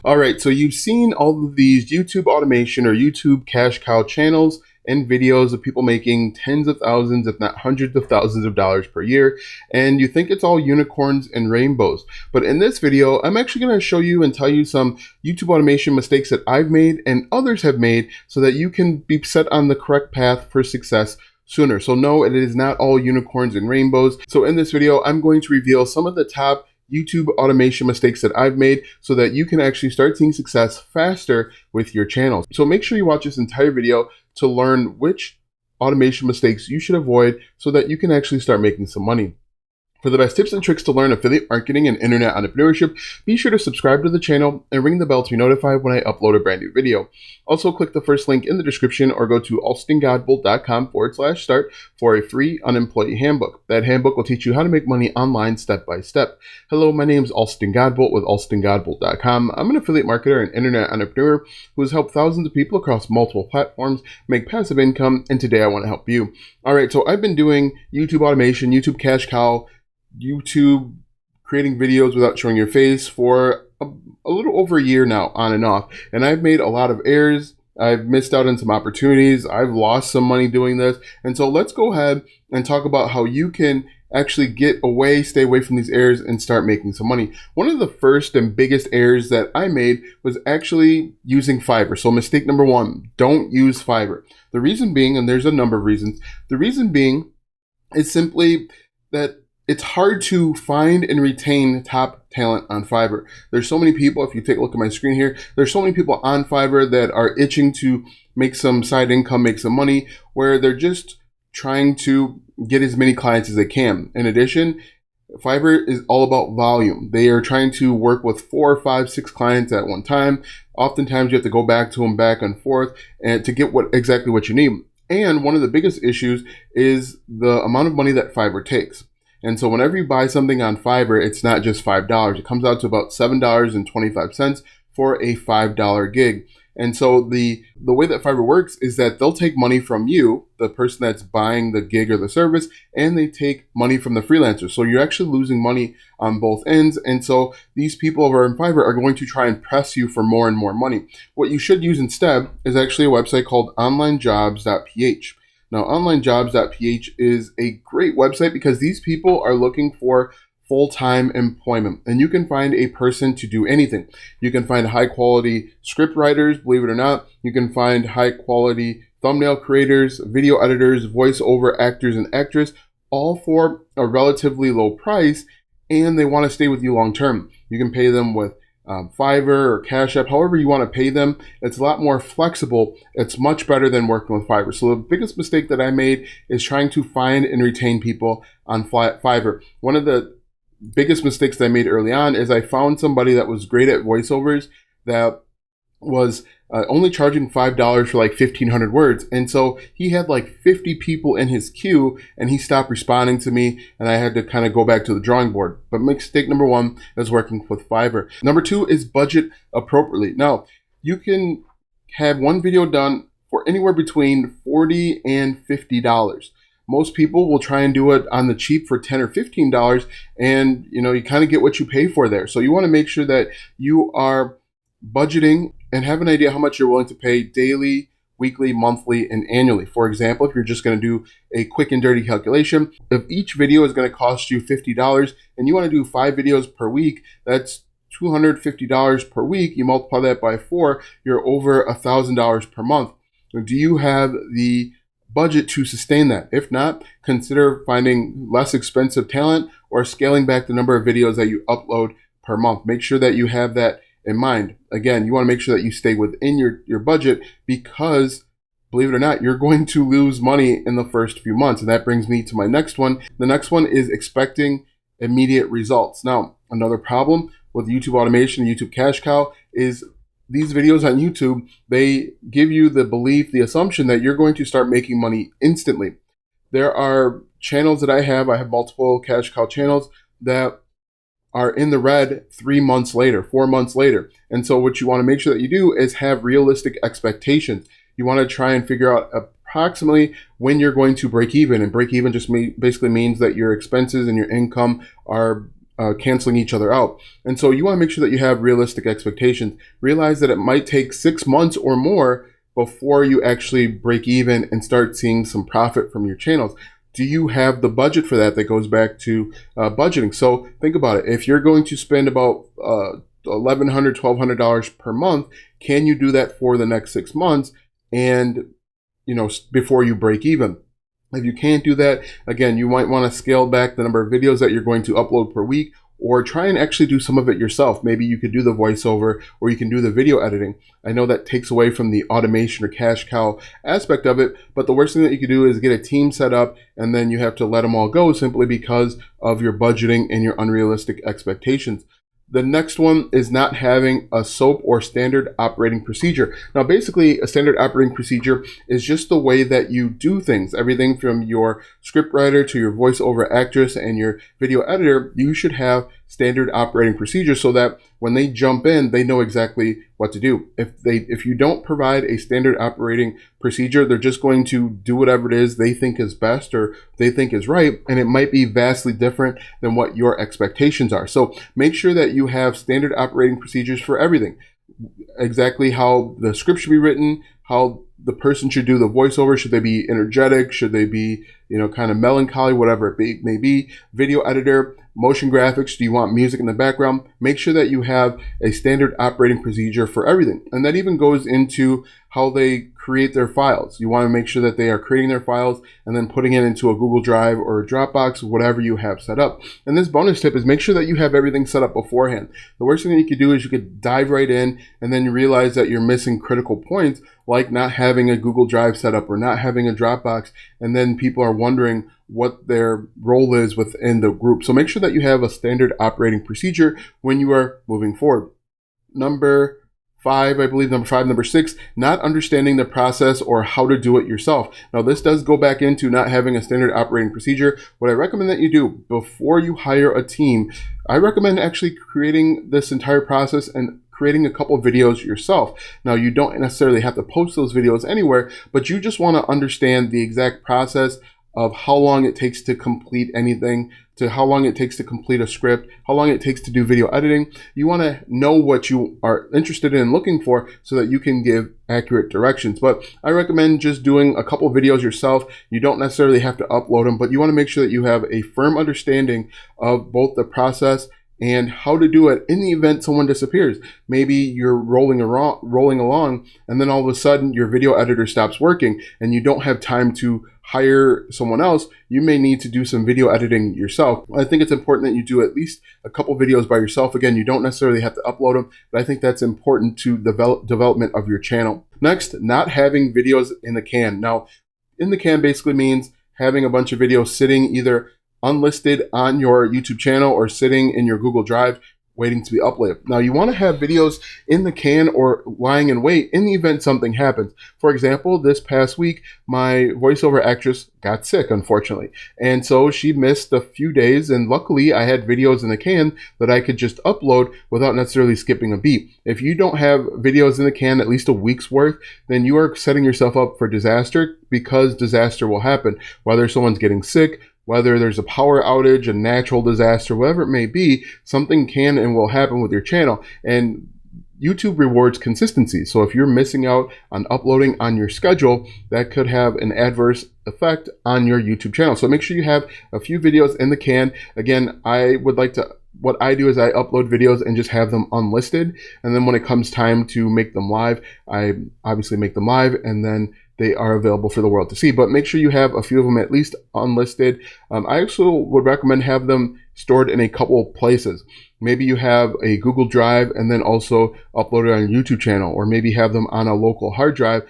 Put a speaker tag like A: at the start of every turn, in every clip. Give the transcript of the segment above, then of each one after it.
A: All right, so you've seen all of these YouTube automation or YouTube cash cow channels and videos of people making tens of thousands, if not hundreds of thousands of dollars per year, and you think it's all unicorns and rainbows. But in this video, I'm actually going to show you and tell you some YouTube automation mistakes that I've made and others have made so that you can be set on the correct path for success sooner. So no, it is not all unicorns and rainbows. So in this video, I'm going to reveal some of the top YouTube automation mistakes that I've made so that you can actually start seeing success faster with your channel. So make sure you watch this entire video to learn which automation mistakes you should avoid so that you can actually start making some money. For the best tips and tricks to learn affiliate marketing and internet entrepreneurship, be sure to subscribe to the channel and ring the bell to be notified when I upload a brand new video. Also, click the first link in the description or go to alstongodbolt.com/start for a free unemployee handbook. That handbook will teach you how to make money online step by step. Hello, my name is Alston Godbolt with alstongodbolt.com. I'm an affiliate marketer and internet entrepreneur who has helped thousands of people across multiple platforms make passive income, and today I want to help you. All right, so I've been doing YouTube automation, YouTube cash cow, YouTube creating videos without showing your face for a little over a year now, on and off. And I've made a lot of errors. I've missed out on some opportunities. I've lost some money doing this. And so let's go ahead and talk about how you can actually stay away from these errors and start making some money. One of the first and biggest errors that I made was actually using FIVERR. So mistake number one, don't use FIVERR. The reason being, and there's a number of reasons, the reason being is simply that it's hard to find and retain top talent on FIVERR. There's so many people, if you take a look at my screen here, there's so many people on FIVERR that are itching to make some side income, make some money, where they're just trying to get as many clients as they can. In addition, FIVERR is all about volume. They are trying to work with 4, 5, 6 clients at one time. Oftentimes you have to go back to them back and forth and to get exactly what you need. And one of the biggest issues is the amount of money that FIVERR takes. And so whenever you buy something on FIVERR, it's not just $5. It comes out to about $7.25 for a $5 gig. And so the way that FIVERR works is that they'll take money from you, the person that's buying the gig or the service, and they take money from the freelancer. So you're actually losing money on both ends. And so these people over in FIVERR are going to try and press you for more and more money. What you should use instead is actually a website called onlinejobs.ph. Now, onlinejobs.ph is a great website because these people are looking for full-time employment, and you can find a person to do anything. You can find high-quality script writers, believe it or not. You can find high-quality thumbnail creators, video editors, voiceover actors and actresses, all for a relatively low price, and they want to stay with you long-term. You can pay them with FIVERR or Cash App, however you want to pay them. It's a lot more flexible. It's much better than working with FIVERR. So the biggest mistake that I made is trying to find and retain people on FIVERR. One of the biggest mistakes that I made early on is I found somebody that was great at voiceovers that was only charging $5 for like 1,500 words. And so he had like 50 people in his queue and he stopped responding to me and I had to kind of go back to the drawing board. But mistake number one is working with FIVERR. Number two is budget appropriately. Now, you can have one video done for anywhere between $40 and $50. Most people will try and do it on the cheap for $10 or $15 and you kind of get what you pay for there. So you want to make sure that you are budgeting and have an idea how much you're willing to pay daily, weekly, monthly, and annually. For example, if you're just going to do a quick and dirty calculation, if each video is going to cost you $50 and you want to do 5 videos per week, that's $250 per week. You multiply that by 4, you're over $1,000 per month. So do you have the budget to sustain that? If not, consider finding less expensive talent or scaling back the number of videos that you upload per month. Make sure that you have that in mind. Again, you want to make sure that you stay within your budget because, believe it or not, you're going to lose money in the first few months. And that brings me to my next one. The next one is expecting immediate results. Now, another problem with YouTube automation, YouTube cash cow, is these videos on YouTube, they give you the belief, the assumption that you're going to start making money instantly. There are channels that I have multiple cash cow channels that are in the red 3 months later, 4 months later. And so what you want to make sure that you do is have realistic expectations. You want to try and figure out approximately when you're going to break even. And break even just basically means that your expenses and your income are canceling each other out. And so you want to make sure that you have realistic expectations. Realize that it might take 6 months or more before you actually break even and start seeing some profit from your channels. Do you have the budget for that? That goes back to budgeting. So think about it. If you're going to spend about $1,100, $1,200 per month, can you do that for the next 6 months and, before you break even? If you can't do that, again, you might want to scale back the number of videos that you're going to upload per week, or try and actually do some of it yourself. Maybe you could do the voiceover, or you can do the video editing. I know that takes away from the automation or cash cow aspect of it, but the worst thing that you could do is get a team set up and then you have to let them all go simply because of your budgeting and your unrealistic expectations. The next one is not having a SOAP or standard operating procedure. Now, basically, a standard operating procedure is just the way that you do things. Everything from your scriptwriter to your voiceover actress and your video editor, you should have standard operating procedures so that when they jump in, they know exactly what to do. If you don't provide a standard operating procedure, they're just going to do whatever it is they think is best or they think is right, and it might be vastly different than what your expectations are. So make sure that you have standard operating procedures for everything. Exactly how the script should be written, how the person should do the voiceover. Should they be energetic? Should they be, kind of melancholy, whatever it may be? Video editor, motion graphics. Do you want music in the background? Make sure that you have a standard operating procedure for everything. And that even goes into how they create their files. You want to make sure that they are creating their files and then putting it into a Google Drive or a Dropbox, whatever you have set up. And this bonus tip is make sure that you have everything set up beforehand. The worst thing that you could do is you could dive right in and then you realize that you're missing critical points, like not having a Google Drive set up or not having a Dropbox, and then people are wondering what their role is within the group. So make sure that you have a standard operating procedure when you are moving forward. Number 6, not understanding the process or how to do it yourself. Now, this does go back into not having a standard operating procedure. What I recommend that you do before you hire a team, I recommend actually creating this entire process and creating a couple of videos yourself. Now, you don't necessarily have to post those videos anywhere, but you just want to understand the exact process of how long it takes to complete anything, to how long it takes to complete a script, how long it takes to do video editing. You want to know what you are interested in and looking for so that you can give accurate directions. But I recommend just doing a couple of videos yourself. You don't necessarily have to upload them, but you want to make sure that you have a firm understanding of both the process and how to do it in the event someone disappears. Maybe you're rolling along and then all of a sudden your video editor stops working and you don't have time to hire someone else. You may need to do some video editing yourself. I think it's important that you do at least a couple videos by yourself. Again, you don't necessarily have to upload them, but I think that's important to development of your channel. Next, not having videos in the can. Now, in the can basically means having a bunch of videos sitting either unlisted on your YouTube channel or sitting in your Google Drive waiting to be uploaded. Now, you want to have videos in the can or lying in wait in the event something happens. For example, this past week, my voiceover actress got sick, unfortunately. And so she missed a few days, and luckily I had videos in the can that I could just upload without necessarily skipping a beat. If you don't have videos in the can at least a week's worth, then you are setting yourself up for disaster, because disaster will happen. Whether someone's getting sick, whether there's a power outage, a natural disaster, whatever it may be, something can and will happen with your channel. And YouTube rewards consistency. So if you're missing out on uploading on your schedule, that could have an adverse effect on your YouTube channel. So make sure you have a few videos in the can. Again, what I do is I upload videos and just have them unlisted. And then when it comes time to make them live, I obviously make them live, and then they are available for the world to see. But make sure you have a few of them at least unlisted. I also would recommend have them stored in a couple places. Maybe you have a Google Drive and then also upload it on your YouTube channel, or maybe have them on a local hard drive,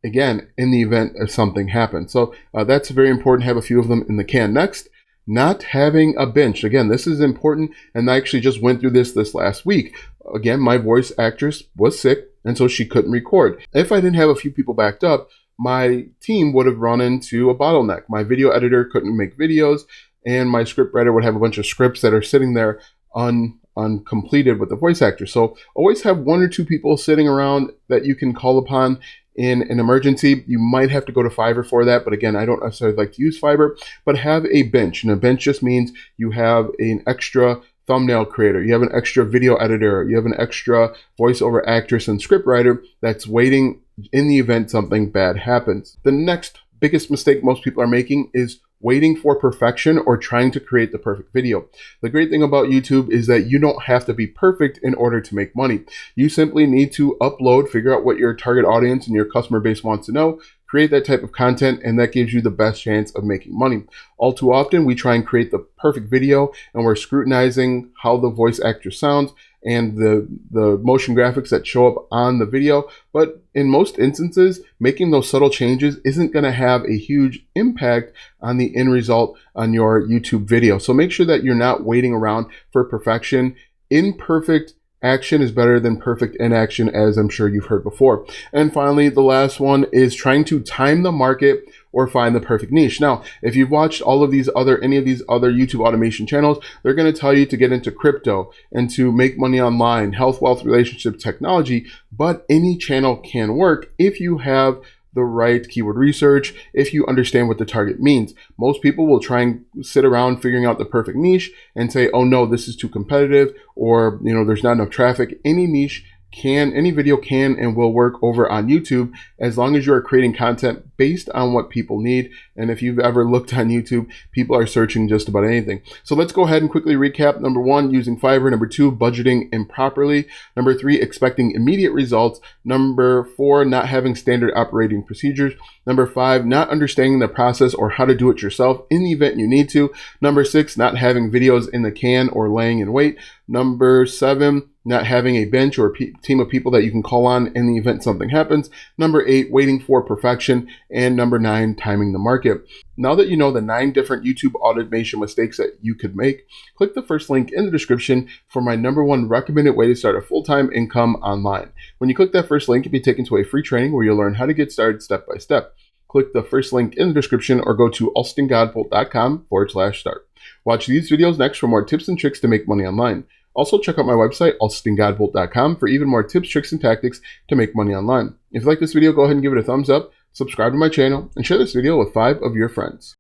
A: again, in the event if something happens. So that's very important, have a few of them in the can. Next, not having a bench. Again, this is important, and I actually just went through this last week. Again, my voice actress was sick, and so she couldn't record. If I didn't have a few people backed up, my team would have run into a bottleneck. My video editor couldn't make videos, and my script writer would have a bunch of scripts that are sitting there uncompleted with the voice actor. So always have 1 or 2 people sitting around that you can call upon in an emergency. You might have to go to FIVERR for that, but again, I don't necessarily like to use FIVERR, but have a bench. And a bench just means you have an extra thumbnail creator, you have an extra video editor, you have an extra voiceover actress and scriptwriter that's waiting in the event something bad happens. The next biggest mistake most people are making is waiting for perfection or trying to create the perfect video. The great thing about YouTube is that you don't have to be perfect in order to make money. You simply need to upload, figure out what your target audience and your customer base wants to know, create that type of content, and that gives you the best chance of making money. All too often, we try and create the perfect video and we're scrutinizing how the voice actor sounds and the motion graphics that show up on the video. But in most instances, making those subtle changes isn't going to have a huge impact on the end result on your YouTube video. So make sure that you're not waiting around for perfection. Imperfect action is better than perfect inaction, as I'm sure you've heard before. And finally, the last one is trying to time the market or find the perfect niche. Now, if you've watched any of these other YouTube automation channels, they're going to tell you to get into crypto and to make money online, health, wealth, relationship, technology, but any channel can work if you have the right keyword research, if you understand what the target means. Most people will try and sit around figuring out the perfect niche and say, oh no, this is too competitive, or there's not enough traffic. Any video can and will work over on YouTube as long as you are creating content based on what people need. And if you've ever looked on YouTube, people are searching just about anything. So let's go ahead and quickly recap. Number 1, using FIVERR. Number 2, budgeting improperly. Number 3, expecting immediate results. Number 4, not having standard operating procedures. Number 5, not understanding the process or how to do it yourself in the event you need to. Number 6, not having videos in the can or laying in wait. Number 7, not having a bench or a team of people that you can call on in the event something happens. Number 8, waiting for perfection. And number 9, timing the market. Now that you know the 9 different YouTube automation mistakes that you could make, click the first link in the description for my number 1 recommended way to start a full-time income online. When you click that first link, you'll be taken to a free training where you'll learn how to get started step by step. Click the first link in the description or go to alstongodbolt.com/start. Watch these videos next for more tips and tricks to make money online. Also, check out my website, alstongodbolt.com, for even more tips, tricks, and tactics to make money online. If you like this video, go ahead and give it a thumbs up, subscribe to my channel, and share this video with 5 of your friends.